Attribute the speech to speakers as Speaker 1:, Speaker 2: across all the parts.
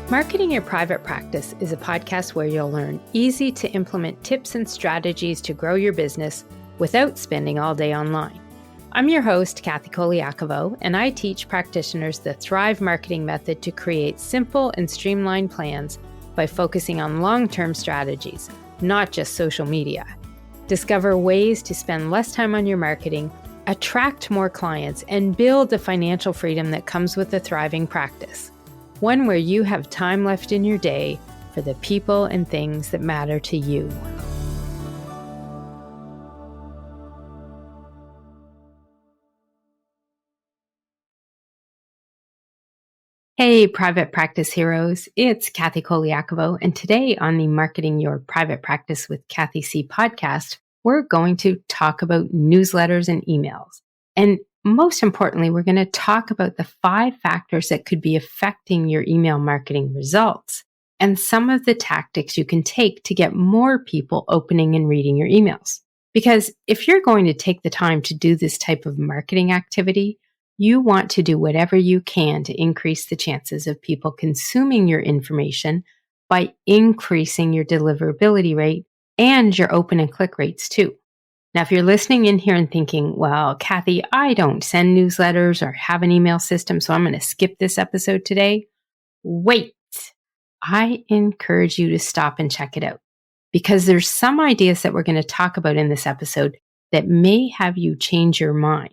Speaker 1: Marketing Your Private Practice is a podcast where you'll learn easy to implement tips and strategies to grow your business without spending all day online. I'm your host, Kathy Colaiacovo, and I teach practitioners the Thrive marketing method to create simple and streamlined plans by focusing on long-term strategies, not just social media. Discover ways to spend less time on your marketing, attract more clients, and build the financial freedom that comes with a thriving practice. One where you have time left in your day for the people and things that matter to you. Hey, private practice heroes, it's Kathy Colaiacovo, and today on the Marketing Your Private Practice with Kathy C podcast, we're going to talk about newsletters and emails. And most importantly, we're going to talk about the 5 factors that could be affecting your email marketing results and some of the tactics you can take to get more people opening and reading your emails. Because if you're going to take the time to do this type of marketing activity, you want to do whatever you can to increase the chances of people consuming your information by increasing your deliverability rate and your open and click rates too. Now, if you're listening in here and thinking, well, Kathy, I don't send newsletters or have an email system, so I'm going to skip this episode today. Wait, I encourage you to stop and check it out because there's some ideas that we're going to talk about in this episode that may have you change your mind.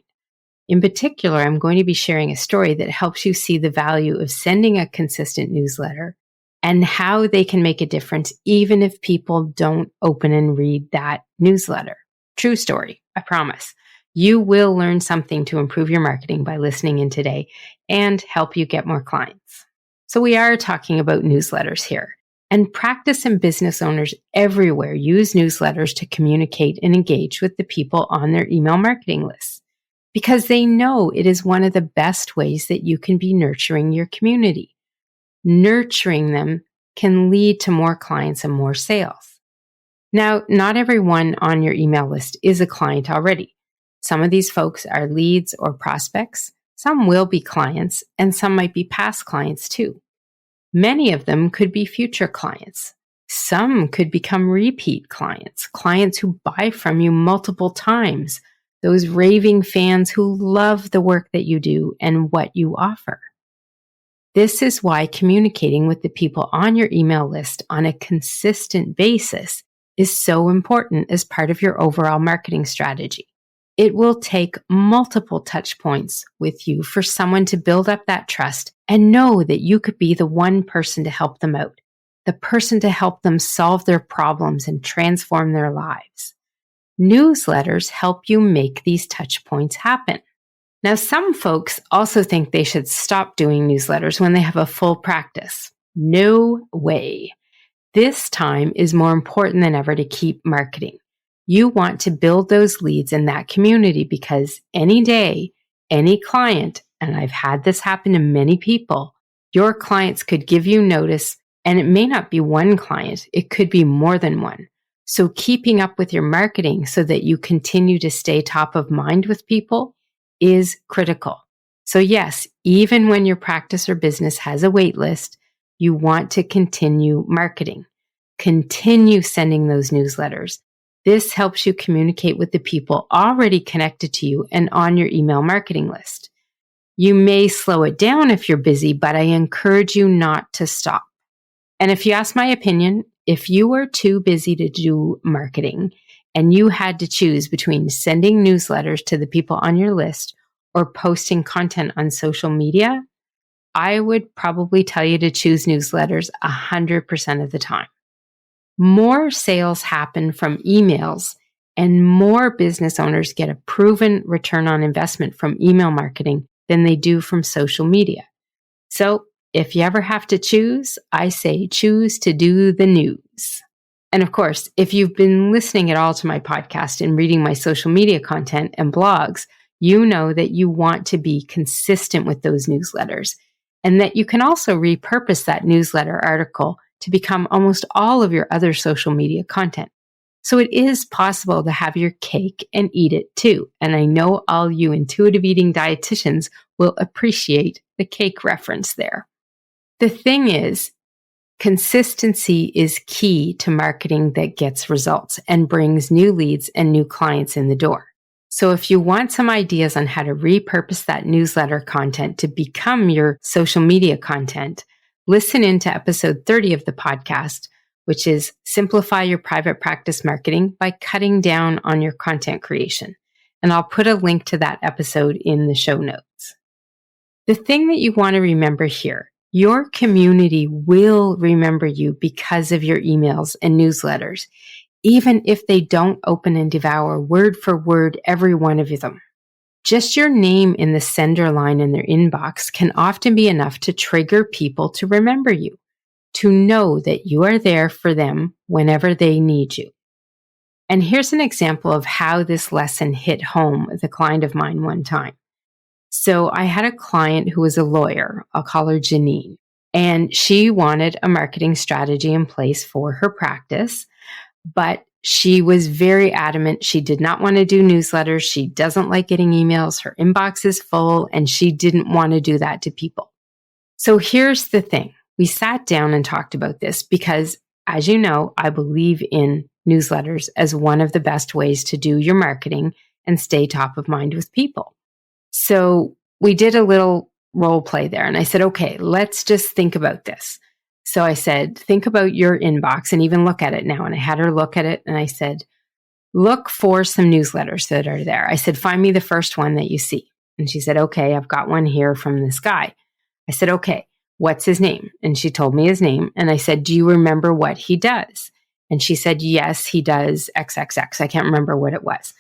Speaker 1: In particular, I'm going to be sharing a story that helps you see the value of sending a consistent newsletter and how they can make a difference even if people don't open and read that newsletter. True story, I promise. You will learn something to improve your marketing by listening in today and help you get more clients. So we are talking about newsletters here. And practice and business owners everywhere use newsletters to communicate and engage with the people on their email marketing lists because they know it is one of the best ways that you can be nurturing your community. Nurturing them can lead to more clients and more sales. Now, not everyone on your email list is a client already. Some of these folks are leads or prospects. Some will be clients, and some might be past clients too. Many of them could be future clients. Some could become repeat clients, clients who buy from you multiple times, those raving fans who love the work that you do and what you offer. This is why communicating with the people on your email list on a consistent basis is so important as part of your overall marketing strategy. It will take multiple touch points with you for someone to build up that trust and know that you could be the one person to help them out, the person to help them solve their problems and transform their lives. Newsletters help you make these touch points happen. Now, some folks also think they should stop doing newsletters when they have a full practice. No way. This time is more important than ever to keep marketing. You want to build those leads in that community because any day, any client, and I've had this happen to many people, your clients could give you notice, and it may not be one client, it could be more than one. So keeping up with your marketing so that you continue to stay top of mind with people is critical. So yes, even when your practice or business has a wait list, you want to continue marketing. Continue sending those newsletters. This helps you communicate with the people already connected to you and on your email marketing list. You may slow it down if you're busy, but I encourage you not to stop. And if you ask my opinion, if you were too busy to do marketing and you had to choose between sending newsletters to the people on your list or posting content on social media, I would probably tell you to choose newsletters 100% of the time. More sales happen from emails and more business owners get a proven return on investment from email marketing than they do from social media. So if you ever have to choose, I say choose to do the news. And of course, if you've been listening at all to my podcast and reading my social media content and blogs, you know that you want to be consistent with those newsletters and that you can also repurpose that newsletter article to become almost all of your other social media content. So it is possible to have your cake and eat it too. And I know all you intuitive eating dietitians will appreciate the cake reference there. The thing is, Consistency is key to marketing that gets results and brings new leads and new clients in the door. So if you want some ideas on how to repurpose that newsletter content to become your social media content, listen in to episode 30 of the podcast, which is Simplify Your Private Practice Marketing by Cutting Down on Your Content Creation. And I'll put a link to that episode in the show notes. The thing that you want to remember here, your community will remember you because of your emails and newsletters, even if they don't open and devour word for word every one of them. Just your name in the sender line in their inbox can often be enough to trigger people to remember you, to know that you are there for them whenever they need you. And here's an example of how this lesson hit home with a client of mine one time. So I had a client who was a lawyer, I'll call her Janine, and she wanted a marketing strategy in place for her practice. But she was very adamant. She did not want to do newsletters. She doesn't like getting emails. Her inbox is full, and she didn't want to do that to people. So here's the thing. We sat down and talked about this because, as you know, I believe in newsletters as one of the best ways to do your marketing and stay top of mind with people. So we did a little role play there, and I said, okay, let's just think about this. So I said, think about your inbox and even look at it now. And I had her look at it and I said, look for some newsletters that are there. I said, find me the first one that you see. And she said, okay, I've got one here from this guy. I said, okay, what's his name? And she told me his name. And I said, do you remember what he does? And she said, yes, he does XXX. I can't remember what it was.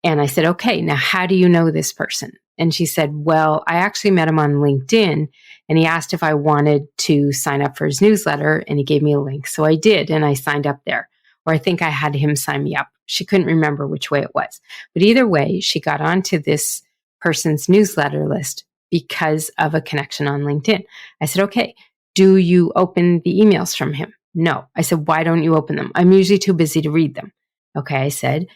Speaker 1: And I said, okay, now how do you know this person? And she said, well, I actually met him on LinkedIn and he asked if I wanted to sign up for his newsletter and he gave me a link. So I did, and I signed up there. Or I think I had him sign me up. She couldn't remember which way it was. But either way, she got onto this person's newsletter list because of a connection on LinkedIn. I said, okay, do you open the emails from him? No. I said, why don't you open them? I'm usually too busy to read them. Okay, I said,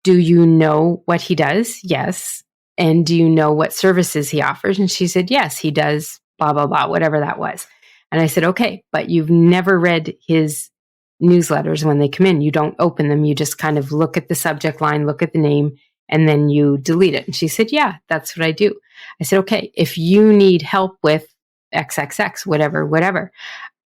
Speaker 1: do you know what he does? Yes. And do you know what services he offers? And she said, yes, he does blah, blah, blah, whatever that was. And I said, okay, but you've never read his newsletters when they come in. You don't open them. You just kind of look at the subject line, look at the name, and then you delete it. And she said, yeah, that's what I do. I said, okay, if you need help with XXX, whatever.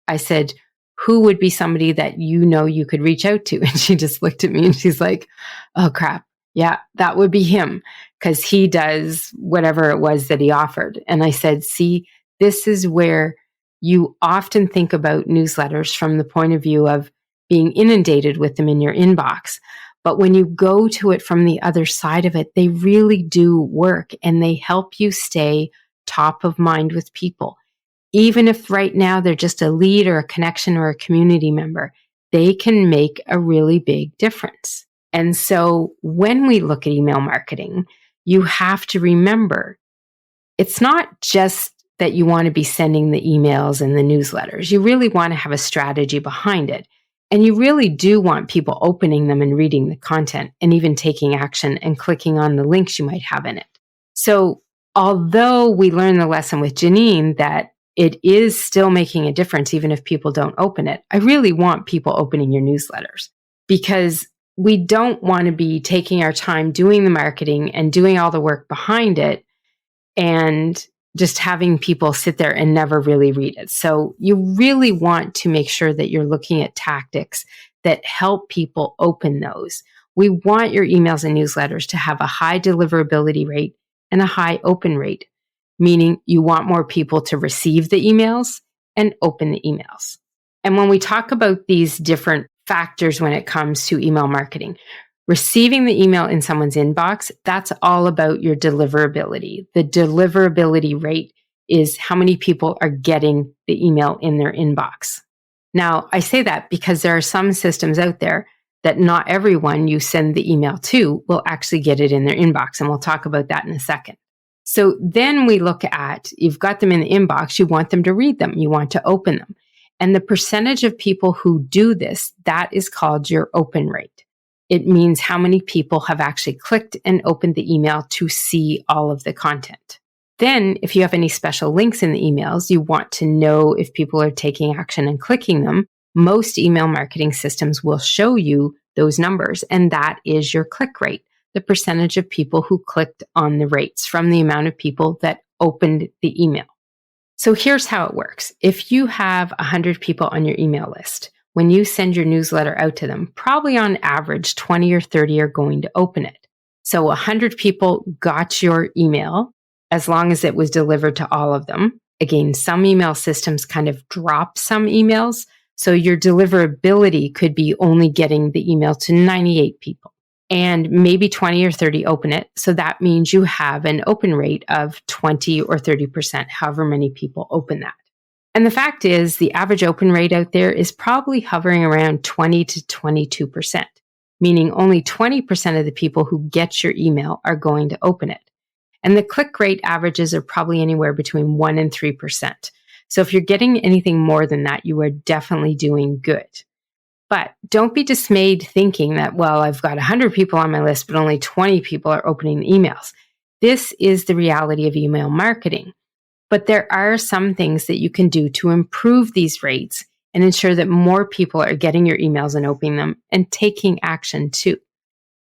Speaker 1: I said, who would be somebody that you know you could reach out to? And she just looked at me and she's like, oh crap. Yeah, that would be him because he does whatever it was that he offered. And I said, see, this is where you often think about newsletters from the point of view of being inundated with them in your inbox. But when you go to it from the other side of it, they really do work and they help you stay top of mind with people. Even if right now they're just a lead or a connection or a community member, they can make a really big difference. And so when we look at email marketing, you have to remember, it's not just that you want to be sending the emails and the newsletters. You really want to have a strategy behind it. And you really do want people opening them and reading the content and even taking action and clicking on the links you might have in it. So although we learned the lesson with Janine that it is still making a difference even if people don't open it, I really want people opening your newsletters because we don't want to be taking our time doing the marketing and doing all the work behind it and just having people sit there and never really read it. So you really want to make sure that you're looking at tactics that help people open those. We want your emails and newsletters to have a high deliverability rate and a high open rate, meaning you want more people to receive the emails and open the emails. And when we talk about these different factors when it comes to email marketing, receiving the email in someone's inbox, that's all about your deliverability. The deliverability rate is how many people are getting the email in their inbox. Now, I say that because there are some systems out there that not everyone you send the email to will actually get it in their inbox. And we'll talk about that in a second. So then we look at, you've got them in the inbox, you want them to read them, you want to open them. And the percentage of people who do this, that is called your open rate. It means how many people have actually clicked and opened the email to see all of the content. Then, if you have any special links in the emails, you want to know if people are taking action and clicking them. Most email marketing systems will show you those numbers, and that is your click rate, the percentage of people who clicked on the rates from the amount of people that opened the email. So here's how it works. If you have 100 people on your email list, when you send your newsletter out to them, probably on average 20 or 30 are going to open it. So 100 people got your email as long as it was delivered to all of them. Again, some email systems kind of drop some emails. So your deliverability could be only getting the email to 98 people. And maybe 20 or 30 open it. So that means you have an open rate of 20 or 30%, however many people open that. And the fact is, the average open rate out there is probably hovering around 20 to 22%, meaning only 20% of the people who get your email are going to open it. And the click rate averages are probably anywhere between 1 and 3%. So if you're getting anything more than that, you are definitely doing good. But don't be dismayed thinking that, well, I've got 100 people on my list, but only 20 people are opening emails. This is the reality of email marketing. But there are some things that you can do to improve these rates and ensure that more people are getting your emails and opening them and taking action too.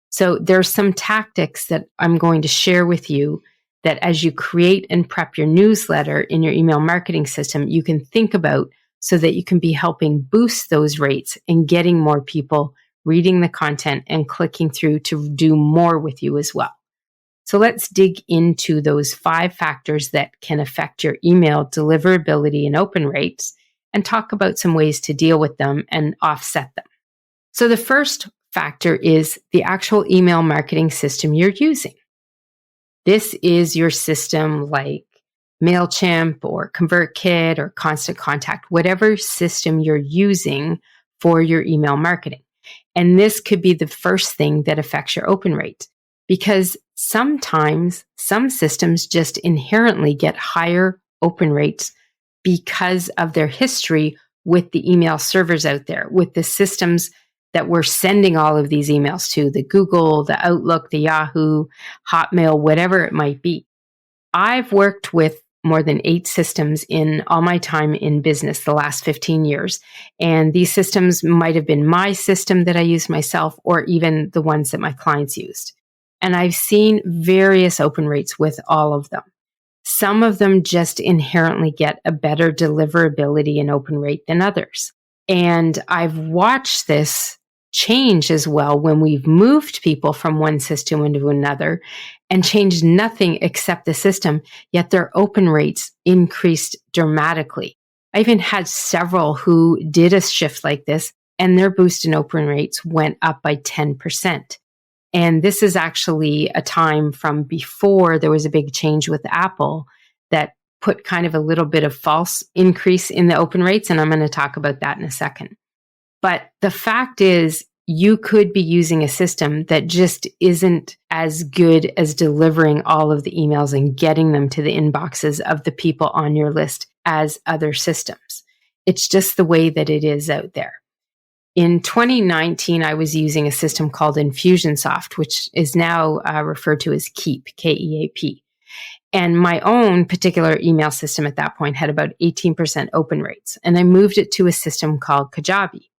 Speaker 1: So there's some tactics that I'm going to share with you that as you create and prep your newsletter in your email marketing system, you can think about so that you can be helping boost those rates and getting more people reading the content and clicking through to do more with you as well. So let's dig into those 5 factors that can affect your email deliverability and open rates and talk about some ways to deal with them and offset them. So the first factor is the actual email marketing system you're using. This is your system like MailChimp or ConvertKit or Constant Contact, whatever system you're using for your email marketing. And this could be the first thing that affects your open rate, because sometimes some systems just inherently get higher open rates because of their history with the email servers out there, with the systems that we're sending all of these emails to, the Google, the Outlook, the Yahoo, Hotmail, whatever it might be. I've worked with more than 8 systems in all my time in business the last 15 years. And these systems might have been my system that I used myself or even the ones that my clients used. And I've seen various open rates with all of them. Some of them just inherently get a better deliverability and open rate than others. And I've watched this change as well when we've moved people from one system into another and changed nothing except the system, yet their open rates increased dramatically. I even had several who did a shift like this and their boost in open rates went up by 10%. And this is actually a time from before there was a big change with Apple that put kind of a little bit of false increase in the open rates. And I'm going to talk about that in a second. But the fact is, you could be using a system that just isn't as good as delivering all of the emails and getting them to the inboxes of the people on your list as other systems. It's just the way that it is out there. In 2019, I was using a system called Infusionsoft, which is now referred to as Keep, K-E-A-P. And my own particular email system at that point had about 18% open rates. And I moved it to a system called Kajabi.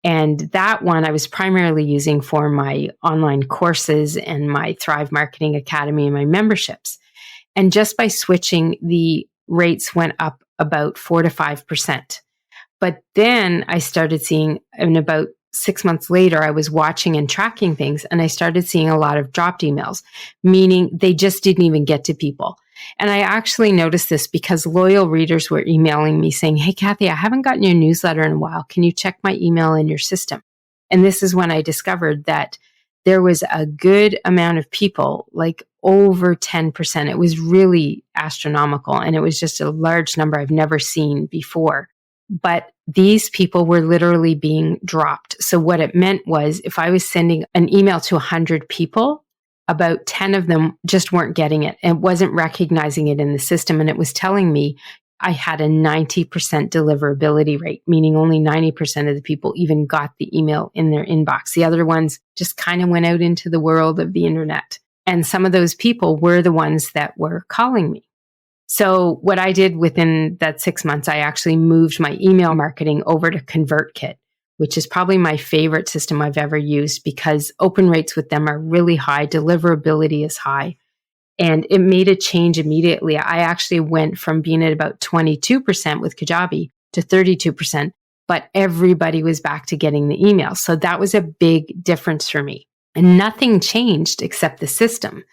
Speaker 1: And that one I was primarily using for my online courses and my Thrive Marketing Academy and my memberships. And just by switching, the rates went up about 4 to 5%. But then I started seeing, and about 6 months later, I was watching and tracking things, and I started seeing a lot of dropped emails, meaning they just didn't even get to people. And I actually noticed this because loyal readers were emailing me saying, "Hey, Kathy, I haven't gotten your newsletter in a while. Can you check my email in your system?" And this is when I discovered that there was a good amount of people, like over 10%. It was really astronomical, and it was just a large number I've never seen before. But these people were literally being dropped. So what it meant was if I was sending an email to 100 people, about 10 of them just weren't getting it and wasn't recognizing it in the system. And it was telling me I had a 90% deliverability rate, meaning only 90% of the people even got the email in their inbox. The other ones just kind of went out into the world of the internet. And some of those people were the ones that were calling me. So what I did within that 6 months, I actually moved my email marketing over to ConvertKit, which is probably my favorite system I've ever used because open rates with them are really high, deliverability is high, and it made a change immediately. I actually went from being at about 22% with Kajabi to 32%, but everybody was back to getting the emails. So that was a big difference for me. And nothing changed except the system.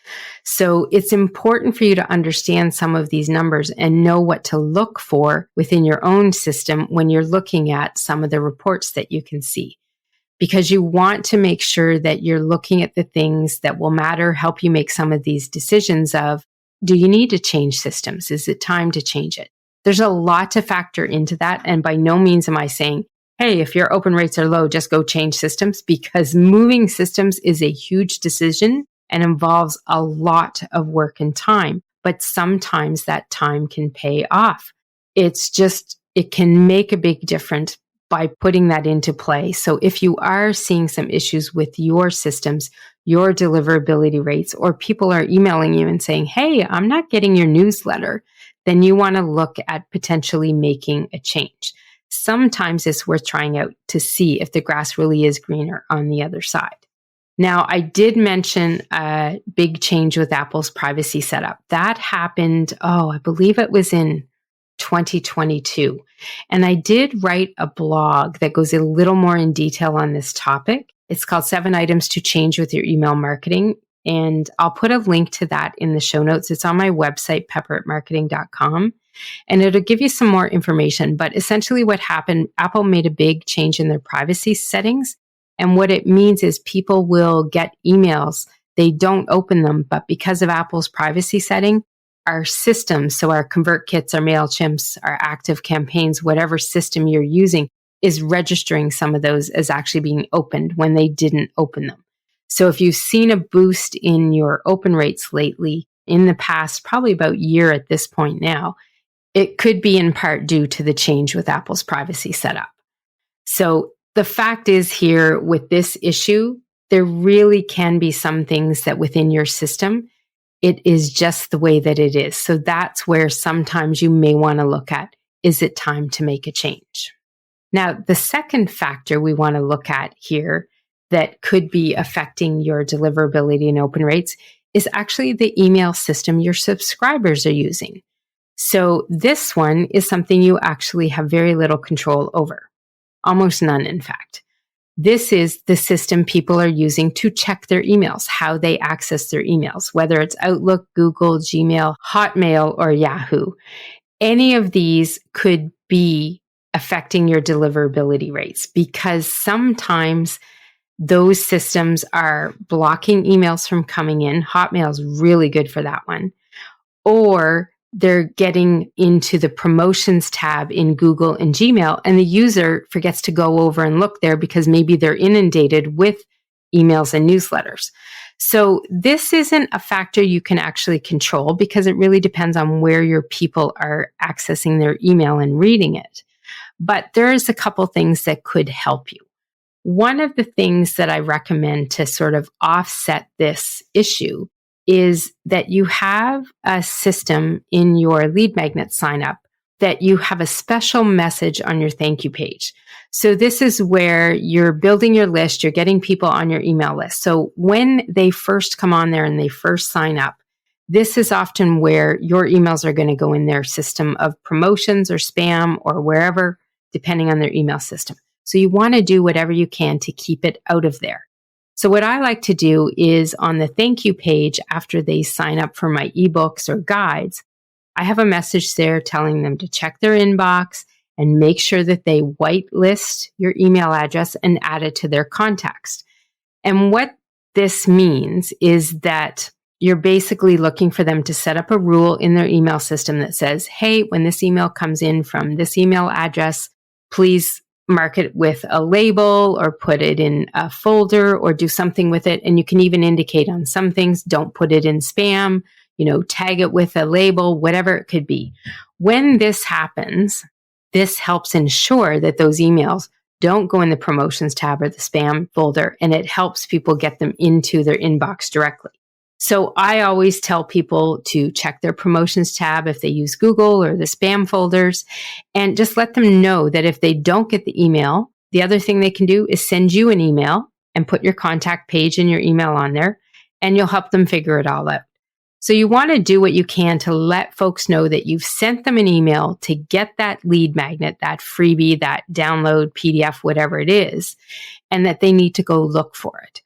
Speaker 1: So it's important for you to understand some of these numbers and know what to look for within your own system when you're looking at some of the reports that you can see. Because you want to make sure that you're looking at the things that will matter, help you make some of these decisions of, do you need to change systems? Is it time to change it? There's a lot to factor into that. And by no means am I saying, hey, if your open rates are low, just go change systems, because moving systems is a huge decision and involves a lot of work and time. But sometimes that time can pay off. It can make a big difference by putting that into play. So if you are seeing some issues with your systems, your deliverability rates, or people are emailing you and saying, hey, I'm not getting your newsletter, then you want to look at potentially making a change. Sometimes it's worth trying out to see if the grass really is greener on the other side. Now, I did mention a big change with Apple's privacy setup. That happened, I believe it was in 2022. And I did write a blog that goes a little more in detail on this topic. It's called 7 Items to Change with Your Email Marketing. And I'll put a link to that in the show notes. It's on my website, pepperatmarketing.com. And it'll give you some more information. But essentially what happened, Apple made a big change in their privacy settings. And what it means is people will get emails. They don't open them, but because of Apple's privacy setting, our systems, so our ConvertKits, our MailChimps, our Active Campaigns, whatever system you're using, is registering some of those as actually being opened when they didn't open them. So if you've seen a boost in your open rates lately, in the past, probably about a year at this point now, it could be in part due to the change with Apple's privacy setup. So the fact is here with this issue, there really can be some things that within your system, it is just the way that it is. So that's where sometimes you may want to look at, is it time to make a change? Now, the second factor we want to look at here that could be affecting your deliverability and open rates is actually the email system your subscribers are using. So this one is something you actually have very little control over, almost none, in fact. This is the system people are using to check their emails, how they access their emails, whether it's Outlook, Google, Gmail, Hotmail, or Yahoo. Any of these could be affecting your deliverability rates because sometimes those systems are blocking emails from coming in. Hotmail is really good for that one. Or they're getting into the promotions tab in Google and Gmail, and the user forgets to go over and look there because maybe they're inundated with emails and newsletters. So this isn't a factor you can actually control because it really depends on where your people are accessing their email and reading it. But there's a couple things that could help you. One of the things that I recommend to sort of offset this issue is that you have a system in your lead magnet sign up that you have a special message on your thank you page. So this is where you're building your list, you're getting people on your email list. So when they first come on there and they first sign up, this is often where your emails are going to go in their system of promotions or spam or wherever, depending on their email system. So you want to do whatever you can to keep it out of there. So what I like to do is on the thank you page, after they sign up for my ebooks or guides, I have a message there telling them to check their inbox and make sure that they whitelist your email address and add it to their contacts. And what this means is that you're basically looking for them to set up a rule in their email system that says, hey, when this email comes in from this email address, please mark it with a label or put it in a folder or do something with it. And you can even indicate on some things, don't put it in spam, tag it with a label, whatever it could be. When this happens, this helps ensure that those emails don't go in the promotions tab or the spam folder, and it helps people get them into their inbox directly. So I always tell people to check their promotions tab if they use Google or the spam folders, and just let them know that if they don't get the email, the other thing they can do is send you an email and put your contact page and your email on there, and you'll help them figure it all out. So you want to do what you can to let folks know that you've sent them an email to get that lead magnet, that freebie, that download PDF, whatever it is, and that they need to go look for it.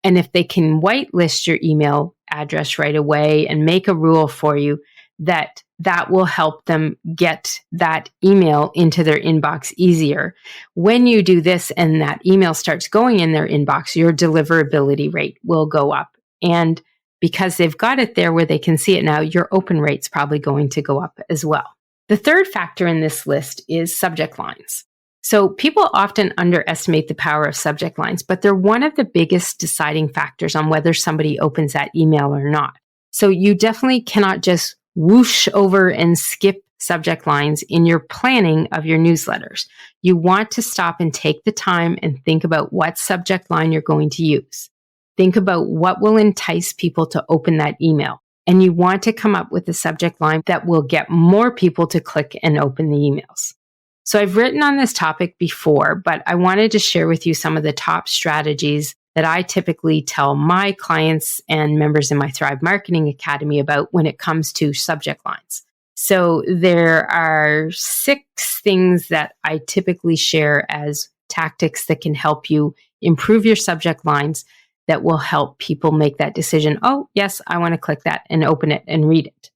Speaker 1: And if they can whitelist your email address right away and make a rule for you, that will help them get that email into their inbox easier. When you do this and that email starts going in their inbox, your deliverability rate will go up. And because they've got it there where they can see it now, your open rate's probably going to go up as well. The third factor in this list is subject lines. So people often underestimate the power of subject lines, but they're one of the biggest deciding factors on whether somebody opens that email or not. So you definitely cannot just whoosh over and skip subject lines in your planning of your newsletters. You want to stop and take the time and think about what subject line you're going to use. Think about what will entice people to open that email. And you want to come up with a subject line that will get more people to click and open the emails. So I've written on this topic before, but I wanted to share with you some of the top strategies that I typically tell my clients and members in my Thrive Marketing Academy about when it comes to subject lines. So there are 6 things that I typically share as tactics that can help you improve your subject lines that will help people make that decision. Oh, yes, I want to click that and open it and read it.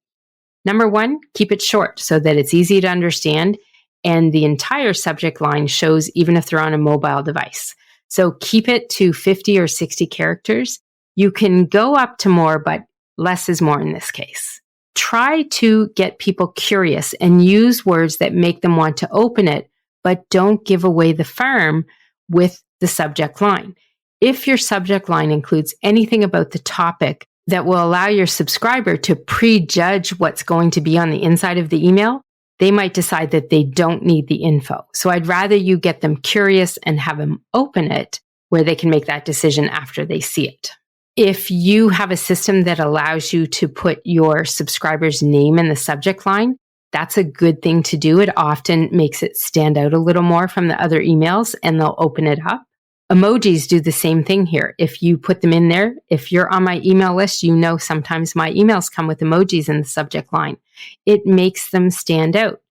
Speaker 1: Number 1, keep it short so that it's easy to understand. And the entire subject line shows even if they're on a mobile device. So keep it to 50 or 60 characters. You can go up to more, but less is more in this case. Try to get people curious and use words that make them want to open it, but don't give away the farm with the subject line. If your subject line includes anything about the topic that will allow your subscriber to prejudge what's going to be on the inside of the email, they might decide that they don't need the info. So I'd rather you get them curious and have them open it where they can make that decision after they see it. If you have a system that allows you to put your subscriber's name in the subject line, that's a good thing to do. It often makes it stand out a little more from the other emails and they'll open it up. Emojis do the same thing here. If you put them in there, if you're on my email list, you know sometimes my emails come with emojis in the subject line. It makes them stand out.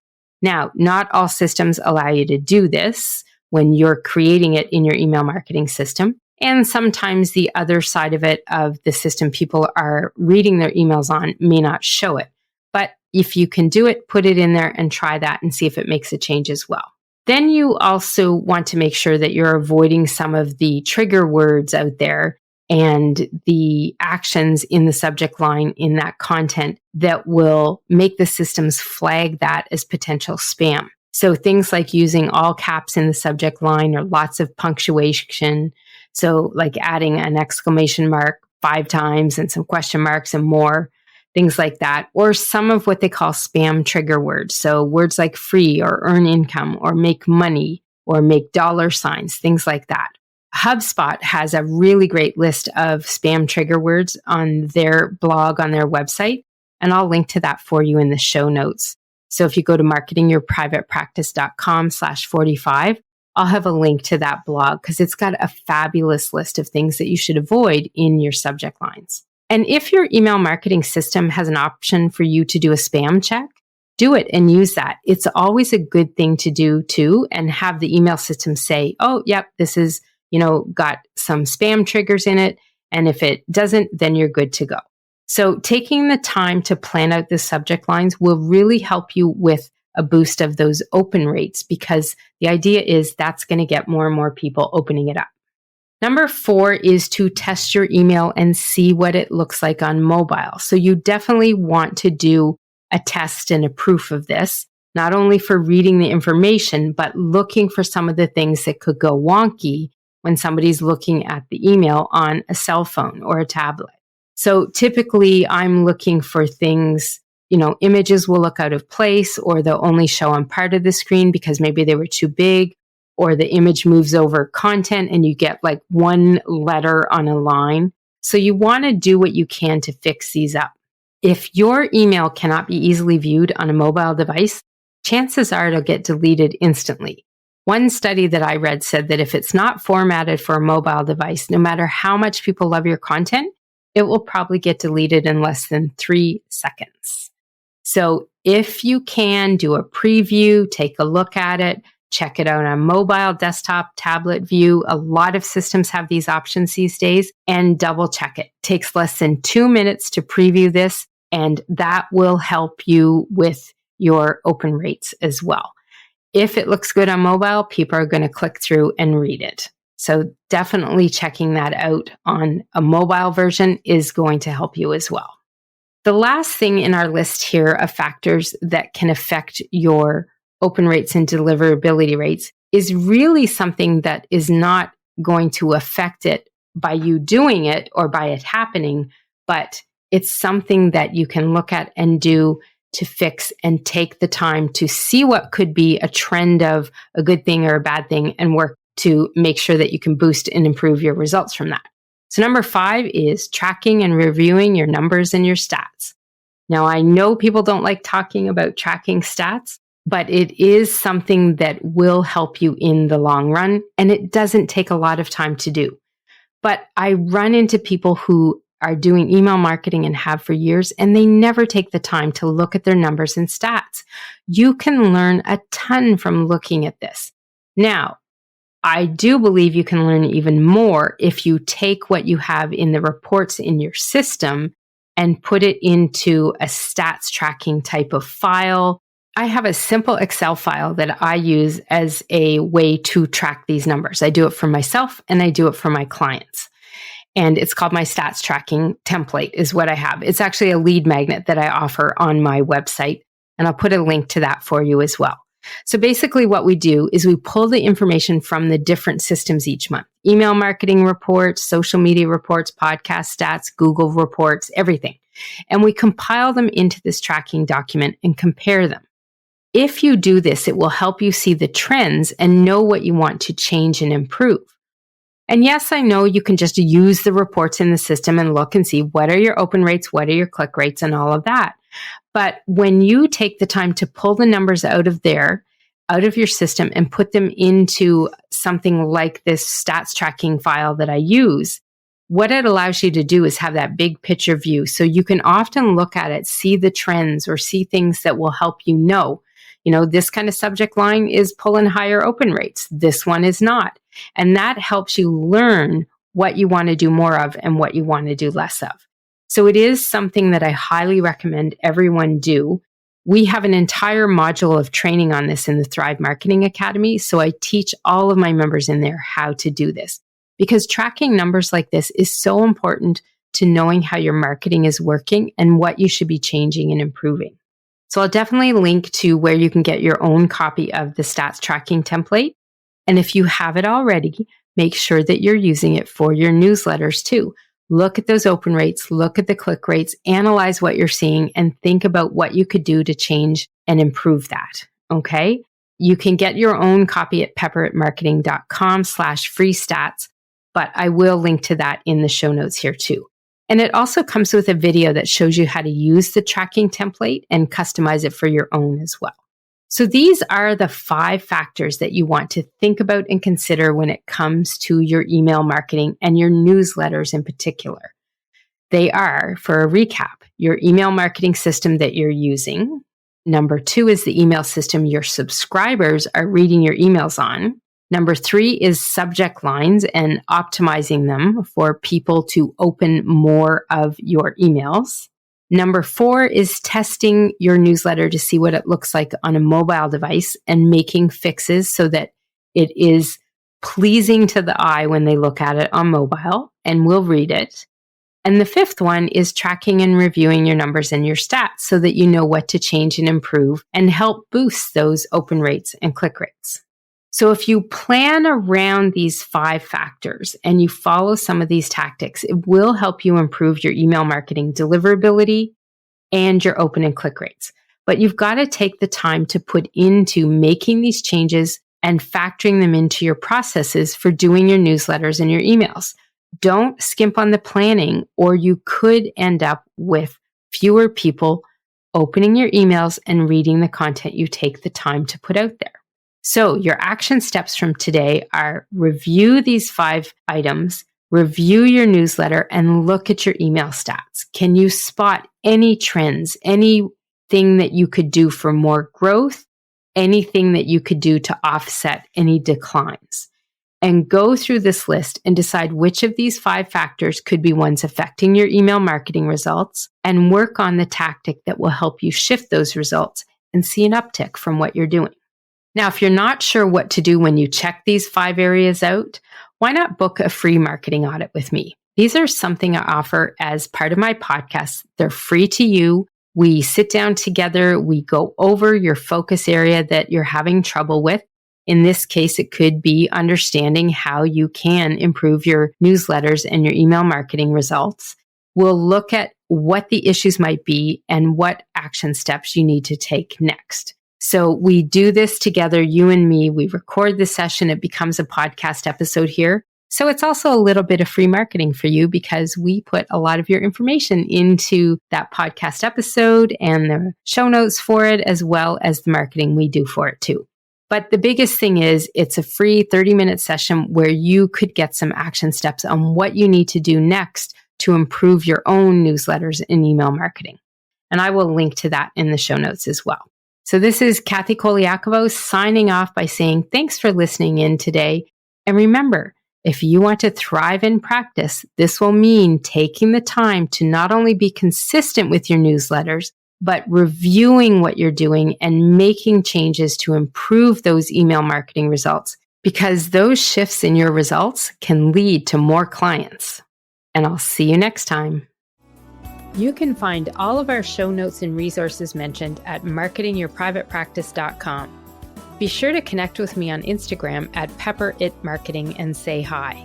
Speaker 1: Now, not all systems allow you to do this when you're creating it in your email marketing system. And sometimes the other side of it, of the system people are reading their emails on, may not show it. But if you can do it, put it in there and try that and see if it makes a change as well. Then you also want to make sure that you're avoiding some of the trigger words out there and the actions in the subject line in that content that will make the systems flag that as potential spam. So things like using all caps in the subject line or lots of punctuation. So like adding an exclamation mark 5 times and some question marks and more. Things like that, or some of what they call spam trigger words. So words like free or earn income or make money or make dollar signs, things like that. HubSpot has a really great list of spam trigger words on their blog, on their website, and I'll link to that for you in the show notes. So if you go to marketingyourprivatepractice.com/45, I'll have a link to that blog because it's got a fabulous list of things that you should avoid in your subject lines. And if your email marketing system has an option for you to do a spam check, do it and use that. It's always a good thing to do too, and have the email system say, oh, yep, this is, got some spam triggers in it. And if it doesn't, then you're good to go. So taking the time to plan out the subject lines will really help you with a boost of those open rates, because the idea is that's going to get more and more people opening it up. Number 4 is to test your email and see what it looks like on mobile. So you definitely want to do a test and a proof of this, not only for reading the information, but looking for some of the things that could go wonky when somebody's looking at the email on a cell phone or a tablet. So typically I'm looking for things, images will look out of place, or they'll only show on part of the screen because maybe they were too big, or the image moves over content and you get like one letter on a line. So you want to do what you can to fix these up. If your email cannot be easily viewed on a mobile device, chances are it'll get deleted instantly. One study that I read said that if it's not formatted for a mobile device, no matter how much people love your content, it will probably get deleted in less than 3 seconds. So if you can, do a preview, take a look at it, check it out on mobile, desktop, tablet view. A lot of systems have these options these days, and double check it. It takes less than 2 minutes to preview this, and that will help you with your open rates as well. If it looks good on mobile, people are going to click through and read it. So definitely checking that out on a mobile version is going to help you as well. The last thing in our list here of factors that can affect your open rates and deliverability rates is really something that is not going to affect it by you doing it or by it happening, but it's something that you can look at and do to fix and take the time to see what could be a trend of a good thing or a bad thing and work to make sure that you can boost and improve your results from that. So number 5 is tracking and reviewing your numbers and your stats. Now, I know people don't like talking about tracking stats, but it is something that will help you in the long run, and it doesn't take a lot of time to do. But I run into people who are doing email marketing and have for years, and they never take the time to look at their numbers and stats. You can learn a ton from looking at this. Now, I do believe you can learn even more if you take what you have in the reports in your system and put it into a stats tracking type of file. I have a simple Excel file that I use as a way to track these numbers. I do it for myself and I do it for my clients. And it's called my stats tracking template is what I have. It's actually a lead magnet that I offer on my website. And I'll put a link to that for you as well. So basically what we do is we pull the information from the different systems each month. Email marketing reports, social media reports, podcast stats, Google reports, everything. And we compile them into this tracking document and compare them. If you do this, it will help you see the trends and know what you want to change and improve. And yes, I know you can just use the reports in the system and look and see what are your open rates, what are your click rates, and all of that. But when you take the time to pull the numbers out of your system and put them into something like this stats tracking file that I use, what it allows you to do is have that big picture view. So you can often look at it, see the trends or see things that will help you know, this kind of subject line is pulling higher open rates. This one is not. And that helps you learn what you want to do more of and what you want to do less of. So it is something that I highly recommend everyone do. We have an entire module of training on this in the Thrive Marketing Academy. So I teach all of my members in there how to do this because tracking numbers like this is so important to knowing how your marketing is working and what you should be changing and improving. So I'll definitely link to where you can get your own copy of the stats tracking template. And if you have it already, make sure that you're using it for your newsletters too. Look at those open rates, look at the click rates, analyze what you're seeing, and think about what you could do to change and improve that. Okay? You can get your own copy at pepperitmarketing.com/free stats, but I will link to that in the show notes here too. And it also comes with a video that shows you how to use the tracking template and customize it for your own as well. So these are the 5 factors that you want to think about and consider when it comes to your email marketing and your newsletters in particular. They are, for a recap, your email marketing system that you're using. Number 2 is the email system your subscribers are reading your emails on. Number 3 is subject lines and optimizing them for people to open more of your emails. Number 4 is testing your newsletter to see what it looks like on a mobile device and making fixes so that it is pleasing to the eye when they look at it on mobile and will read it. And the 5th one is tracking and reviewing your numbers and your stats so that you know what to change and improve and help boost those open rates and click rates. So if you plan around these 5 factors and you follow some of these tactics, it will help you improve your email marketing deliverability and your open and click rates. But you've got to take the time to put into making these changes and factoring them into your processes for doing your newsletters and your emails. Don't skimp on the planning, or you could end up with fewer people opening your emails and reading the content you take the time to put out there. So your action steps from today are review these 5 items, review your newsletter, and look at your email stats. Can you spot any trends, anything that you could do for more growth, anything that you could do to offset any declines? And go through this list and decide which of these 5 factors could be ones affecting your email marketing results, and work on the tactic that will help you shift those results and see an uptick from what you're doing. Now, if you're not sure what to do when you check these 5 areas out, why not book a free marketing audit with me? These are something I offer as part of my podcast. They're free to you. We sit down together. We go over your focus area that you're having trouble with. In this case, it could be understanding how you can improve your newsletters and your email marketing results. We'll look at what the issues might be and what action steps you need to take next. So we do this together, you and me. We record the session. It becomes a podcast episode here. So it's also a little bit of free marketing for you, because we put a lot of your information into that podcast episode and the show notes for it, as well as the marketing we do for it too. But the biggest thing is it's a free 30-minute session where you could get some action steps on what you need to do next to improve your own newsletters and email marketing. And I will link to that in the show notes as well. So this is Kathy Colaiacovo signing off by saying thanks for listening in today. And remember, if you want to thrive in practice, this will mean taking the time to not only be consistent with your newsletters, but reviewing what you're doing and making changes to improve those email marketing results, because those shifts in your results can lead to more clients. And I'll see you next time. You can find all of our show notes and resources mentioned at marketingyourprivatepractice.com. Be sure to connect with me on Instagram at pepperitmarketing and say hi.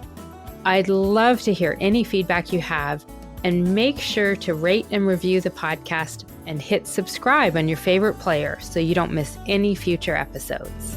Speaker 1: I'd love to hear any feedback you have, and make sure to rate and review the podcast and hit subscribe on your favorite player so you don't miss any future episodes.